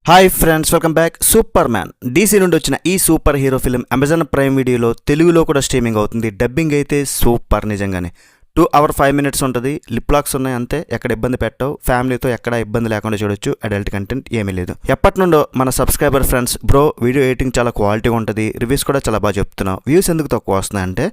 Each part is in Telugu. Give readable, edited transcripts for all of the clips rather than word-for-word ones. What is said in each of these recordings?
Hi friends, welcome back. Super man DC నుండి వచ్చిన ఈ super hero film Amazon prime వీడియోలో తెలుగులో కూడా స్ట్రీమింగ్ అవుతుంది. డబ్బింగ్ అయితే సూపర్, నిజంగానే 2 hours 5 minutes ఉంటుంది. లిప్ లాక్స్ ఉన్నాయి అంతే, ఎక్కడ ఇబ్బంది పెట్టవు. ఫ్యామిలీతో ఎక్కడ ఇబ్బంది లేకుండా చూడొచ్చు. అడల్ట్ కంటెంట్ ఏమీ లేదు. ఎప్పటి నుండో మన subscriber friends, bro video editing చాలా క్వాలిటీగా ఉంటుంది, రివ్యూస్ కూడా చాలా బాగా చెప్తున్నావు, వ్యూస్ ఎందుకు తక్కువ వస్తున్నాయంటే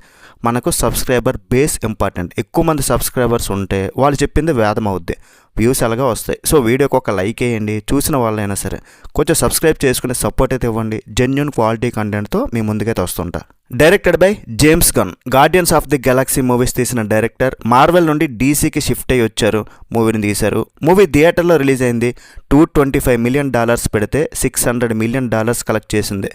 మనకు సబ్స్క్రైబర్ బేస్ ఇంపార్టెంట్. ఎక్కువ మంది సబ్స్క్రైబర్స్ ఉంటే వాళ్ళు చెప్పింది వేదం అవుద్ది, వ్యూస్ ఎలాగా వస్తాయి. సో వీడియోకి ఒక లైక్ వేయండి, చూసిన వాళ్ళైనా సరే కొంచెం సబ్స్క్రైబ్ చేసుకునే సపోర్ట్ అయితే ఇవ్వండి. జెన్యూన్ క్వాలిటీ కంటెంట్తో మీ ముందుకైతే వస్తుంటా. Directed by James Gunn, Guardians of the Galaxy movies తీసిన డైరెక్టర్. మార్వెల్ నుండి డీసీకి షిఫ్ట్ అయ్యి వచ్చారు, మూవీని తీశారు. మూవీ థియేటర్లో రిలీజ్ అయింది. $225 million పెడితే $600 million కలెక్ట్ చేసింది.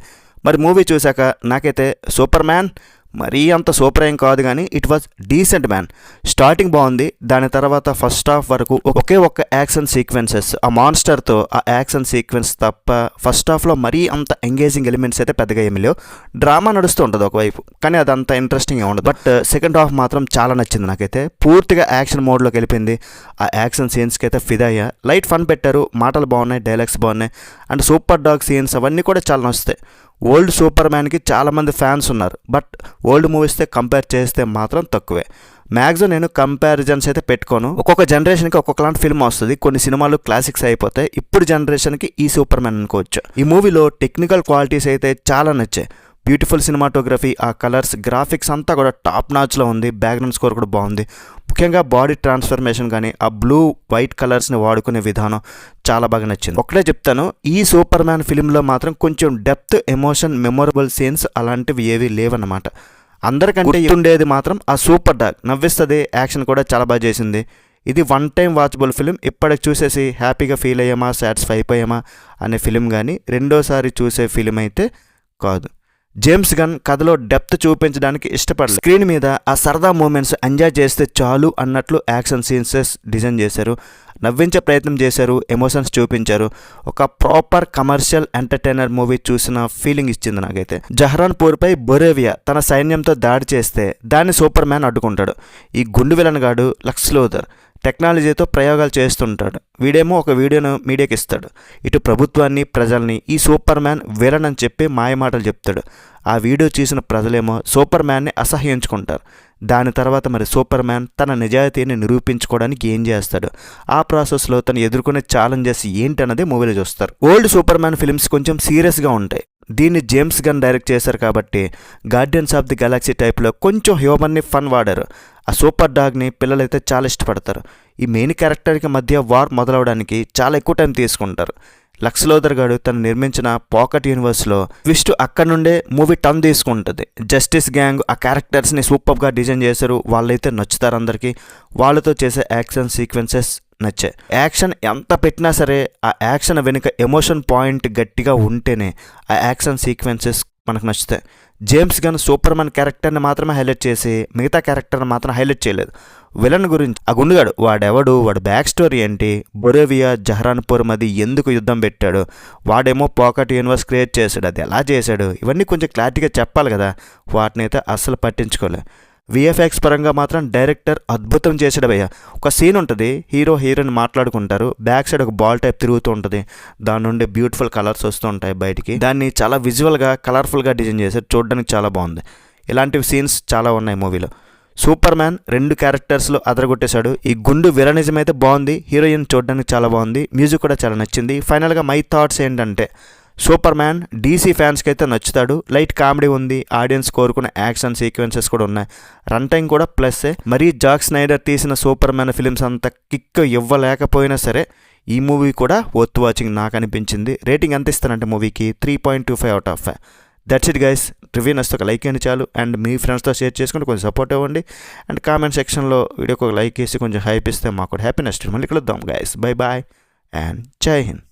మరి మూవీ చూశాక నాకైతే సూపర్ మ్యాన్ మరీ అంత సూపర్ ఏం కాదు, కానీ it was decent man. Starting బాగుంది, దాని తర్వాత ఫస్ట్ హాఫ్ వరకు ఒకే ఒక్క యాక్షన్ సీక్వెన్సెస్, ఆ మాన్స్టర్తో ఆ యాక్షన్ సీక్వెన్స్ తప్ప ఫస్ట్ హాఫ్లో మరీ అంత ఎంగేజింగ్ ఎలిమెంట్స్ అయితే పెద్దగా ఏమి లేవు. డ్రామా నడుస్తూ ఉంటుంది ఒకవైపు, కానీ అదంత ఇంట్రెస్టింగ్ ఉండదు. బట్ సెకండ్ హాఫ్ మాత్రం చాలా నచ్చింది నాకైతే. పూర్తిగా యాక్షన్ మోడ్లోకి వెళ్ళిపోయింది. ఆ యాక్షన్ సీన్స్కి అయితే ఫిదా అయ్యా. లైట్ ఫన్ పెట్టారు, మాటలు బాగున్నాయి, డైలాగ్స్ బాగున్నాయి, అండ్ సూపర్ డాగ్ సీన్స్ అవన్నీ కూడా చాలా నచ్చుతాయి. ఓల్డ్ సూపర్ మ్యాన్కి చాలామంది ఫ్యాన్స్ ఉన్నారు, బట్ ఓల్డ్ మూవీస్తో కంపేర్ చేస్తే మాత్రం తక్కువే. మ్యాక్సిమం నేను కంపారిజన్స్ అయితే పెట్టుకోను. ఒక్కొక్క జనరేషన్కి ఒక్కొక్కలాంటి ఫిల్మ్ వస్తుంది. కొన్ని సినిమాలు క్లాసిక్స్ అయిపోతాయి. ఇప్పుడు జనరేషన్కి ఈ సూపర్ మ్యాన్ అనుకోవచ్చు. ఈ మూవీలో టెక్నికల్ క్వాలిటీస్ అయితే చాలా నచ్చాయి. బ్యూటిఫుల్ సినిమాటోగ్రఫీ, ఆ కలర్స్, గ్రాఫిక్స్ అంతా కూడా టాప్ నాచ్లో ఉంది. బ్యాక్గ్రౌండ్ స్కోర్ కూడా బాగుంది. ముఖ్యంగా బాడీ ట్రాన్స్ఫర్మేషన్ కానీ ఆ బ్లూ వైట్ కలర్స్ని వాడుకునే విధానం చాలా బాగా నచ్చింది. ఒకటే చెప్తాను, ఈ సూపర్ మ్యాన్ ఫిలింలో మాత్రం కొంచెం డెప్త్, ఎమోషన్, మెమొరబుల్ సీన్స్ అలాంటివి ఏవి లేవన్నమాట. అందరికంటే ఉండేది మాత్రం ఆ సూపర్ డాగ్ నవ్విస్తుంది. యాక్షన్ కూడా చాలా బాగా చేసింది. ఇది 1 time వాచబుల్ ఫిలిం. ఇప్పటికి చూసేసి హ్యాపీగా ఫీల్ అయ్యామా, సాటిస్ఫై అయిపోయామా అనే ఫిలిం కానీ రెండోసారి చూసే ఫిలిం అయితే కాదు. జేమ్స్ గన్ కథలో డెప్త్ చూపించడానికి ఇష్టపడలేదు. స్క్రీన్ మీద ఆ సరదా మూమెంట్స్ ఎంజాయ్ చేస్తే చాలు అన్నట్లు యాక్షన్ సీన్సెస్ డిజైన్ చేశారు. నవ్వించే ప్రయత్నం చేశారు, ఎమోషన్స్ చూపించారు. ఒక ప్రాపర్ కమర్షియల్ ఎంటర్టైనర్ మూవీ చూసిన ఫీలింగ్ ఇచ్చింది నాకైతే. జహరాన్పూర్పై బొరేవియా తన సైన్యంతో దాడి చేస్తే దాన్ని సూపర్ మ్యాన్ అడ్డుకుంటాడు. ఈ గుండు విలన్ గాడు లక్స్ లూథర్ టెక్నాలజీతో ప్రయోగాలు చేస్తుంటాడు. వీడేమో ఒక వీడియోను మీడియాకి ఇస్తాడు. ఇటు ప్రభుత్వాన్ని, ప్రజల్ని ఈ సూపర్ మ్యాన్ విలన్ అని చెప్పి మాయమాటలు చెప్తాడు. ఆ వీడియో చూసిన ప్రజలేమో సూపర్ మ్యాన్ని అసహ్యించుకుంటారు. దాని తర్వాత మరి సూపర్ మ్యాన్ తన నిజాయితీని నిరూపించుకోవడానికి ఏం చేస్తాడు, ఆ ప్రాసెస్లో తను ఎదుర్కొనే ఛాలెంజెస్ ఏంటన్నది మూవీలో చూస్తారు. ఓల్డ్ సూపర్ మ్యాన్ ఫిల్మ్స్ కొంచెం సీరియస్గా ఉంటాయి. దీన్ని జేమ్స్ గన్ డైరెక్ట్ చేశారు కాబట్టి గార్డియన్స్ ఆఫ్ ది గెలాక్సీ టైప్లో కొంచెం హ్యూమన్ని ఫన్ వాడారు. ఆ సూపర్ డాగ్ని పిల్లలైతే చాలా ఇష్టపడతారు. ఈ మెయిన్ క్యారెక్టర్కి మధ్య వార్ మొదలవడానికి చాలా ఎక్కువ టైం తీసుకుంటారు. లక్స్ లూథర్ గారు తను నిర్మించిన పాకెట్ యూనివర్స్లో ట్విస్ట్ అక్కడ నుండే మూవీ టర్న్ తీసుకుంటుంది. జస్టిస్ గ్యాంగ్ ఆ క్యారెక్టర్స్ని సూపర్గా డిజైన్ చేశారు. వాళ్ళైతే నచ్చుతారు అందరికీ. వాళ్ళతో చేసే యాక్షన్ సీక్వెన్సెస్ నచ్చాయి. యాక్షన్ ఎంత పెట్టినా సరే ఆ యాక్షన్ వెనుక ఎమోషన్ పాయింట్ గట్టిగా ఉంటేనే ఆ యాక్షన్ సీక్వెన్సెస్ మనకు నచ్చుతాయి. జేమ్స్ గన్ సూపర్ మ్యాన్ క్యారెక్టర్ని మాత్రమే హైలైట్ చేసి మిగతా క్యారెక్టర్ని మాత్రం హైలైట్ చేయలేదు. విలన్ గురించి, ఆ గుండుగాడు వాడెవడు, వాడు బ్యాక్ స్టోరీ ఏంటి, బొరేవియా జహరాన్పూర్ మధ్య ఎందుకు యుద్ధం పెట్టాడు, వాడేమో పాకెట్ యూనివర్స్ క్రియేట్ చేశాడు, అది ఎలా చేశాడు, ఇవన్నీ కొంచెం క్లారిటీగా చెప్పాలి కదా. వాటిని అయితే అస్సలు పట్టించుకోలే. విఎఫ్ఎక్స్ పరంగా మాత్రం డైరెక్టర్ అద్భుతం చేసాడు భయ్య. ఒక సీన్ ఉంటుంది, హీరో హీరోయిన్ మాట్లాడుకుంటారు, బ్యాక్ సైడ్ ఒక బాల్ టైప్ తిరుగుతూ ఉంటుంది, దాని నుండి బ్యూటిఫుల్ కలర్స్ వస్తూ ఉంటాయి బయటికి. దాన్ని చాలా విజువల్గా, కలర్ఫుల్గా డిజైన్ చేశారు, చూడడానికి చాలా బాగుంది. ఇలాంటివి సీన్స్ చాలా ఉన్నాయి మూవీలో. Super man 2 క్యారెక్టర్స్లో అదరగొట్టేశాడు. ఈ గుండు విలనిజం అయితే బాగుంది, హీరోయిన్ చూడడానికి చాలా బాగుంది, మ్యూజిక్ కూడా చాలా నచ్చింది. ఫైనల్గా మై థాట్స్ ఏంటంటే సూపర్ మ్యాన్ డీసీ ఫ్యాన్స్కి అయితే నచ్చుతాడు. లైట్ కామెడీ ఉంది, ఆడియన్స్ కోరుకునే యాక్షన్ సీక్వెన్సెస్ కూడా ఉన్నాయి. రన్ టైం కూడా ప్లస్సే. మరీ జాక్ స్నైడర్ తీసిన సూపర్ మ్యాన్ ఫిలిమ్స్ అంత కిక్ ఇవ్వలేకపోయినా సరే ఈ మూవీ కూడా వర్త్ వాచింగ్ నాకు అనిపించింది. రేటింగ్ ఎంత ఇస్తానంటే మూవీకి 3.25 out of 5. That's it guys. Review నచ్చితే ఒక లైక్ అండి చాలు, అండ్ మీ ఫ్రెండ్స్తో షేర్ చేసుకుని కొంచెం సపోర్ట్ ఇవ్వండి, అండ్ కామెంట్ సెక్షన్లో వీడియోకి ఒక లైక్ వేసి కొంచెం హైప్ ఇస్తే మాకు హ్యాపీనెస్. మళ్ళీ కలుద్దాం గైస్. బై బాయ్ అండ్ జై హింద్.